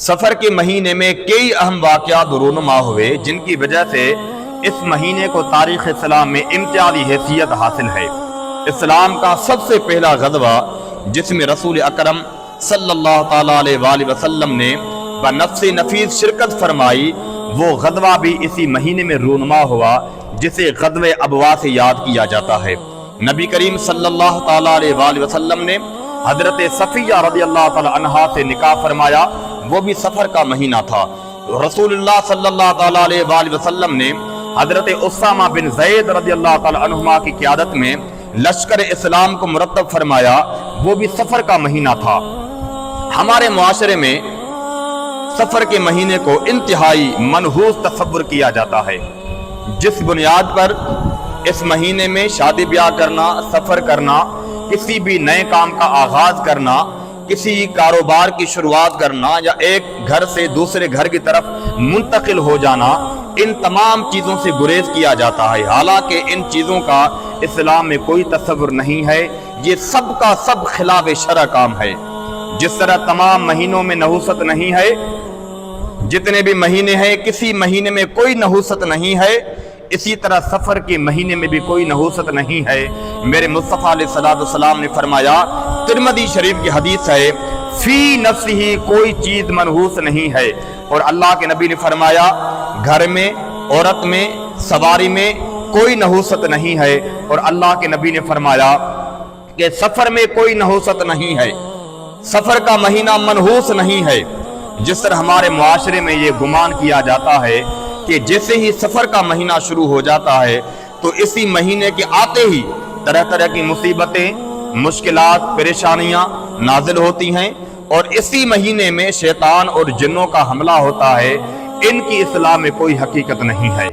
سفر کے مہینے میں کئی اہم واقعات رونما ہوئے جن کی وجہ سے اس مہینے کو تاریخ اسلام میں امتیازی حیثیت حاصل ہے۔ اسلام کا سب سے پہلا غزوہ جس میں رسول اکرم صلی اللہ تعالیٰ علیہ وآلہ وسلم نے بنفس نفیس شرکت فرمائی، وہ غزوہ بھی اسی مہینے میں رونما ہوا جسے غزوہ ابوا سے یاد کیا جاتا ہے۔ نبی کریم صلی اللہ تعالیٰ علیہ وآلہ وسلم نے حضرت صفیہ رضی اللہ تعالیٰ عنہا سے نکاح فرمایا، وہ بھی سفر کا مہینہ تھا۔ رسول اللہ صلی اللہ تعالیٰ علیہ وآلہ وسلم نے حضرت اسامہ بن زید رضی اللہ تعالیٰ عنہما کی قیادت میں لشکر اسلام کو مرتب فرمایا، وہ بھی سفر کا مہینہ تھا۔ ہمارے معاشرے میں سفر کے مہینے کو انتہائی منحوس تصور کیا جاتا ہے، جس بنیاد پر اس مہینے میں شادی بیاہ کرنا، سفر کرنا، کسی بھی نئے کام کا آغاز کرنا، کسی کاروبار کی شروعات کرنا یا ایک گھر سے دوسرے گھر کی طرف منتقل ہو جانا، ان تمام چیزوں سے گریز کیا جاتا ہے۔ حالانکہ ان چیزوں کا اسلام میں کوئی تصور نہیں ہے، یہ سب کا سب خلاف شرع کام ہے۔ جس طرح تمام مہینوں میں نحوست نہیں ہے، جتنے بھی مہینے ہیں کسی مہینے میں کوئی نحوست نہیں ہے، اسی طرح سفر کے مہینے میں بھی کوئی نحوست نہیں ہے۔ میرے مصطفیٰ علیہ السلام نے فرمایا، ترمذی شریف کی حدیث ہے، فی نفسہ کوئی چیز منحوس نہیں ہے، اور اللہ کے نبی نے فرمایا گھر میں، عورت میں، سواری میں کوئی نحوست نہیں ہے، اور اللہ کے نبی نے فرمایا کہ سفر میں کوئی نحوست نہیں ہے، سفر کا مہینہ منحوس نہیں ہے۔ جس طرح ہمارے معاشرے میں یہ گمان کیا جاتا ہے کہ جیسے ہی سفر کا مہینہ شروع ہو جاتا ہے تو اسی مہینے کے آتے ہی طرح طرح کی مصیبتیں، مشکلات، پریشانیاں نازل ہوتی ہیں، اور اسی مہینے میں شیطان اور جنوں کا حملہ ہوتا ہے۔ ان کی اسلام میں کوئی حقیقت نہیں ہے۔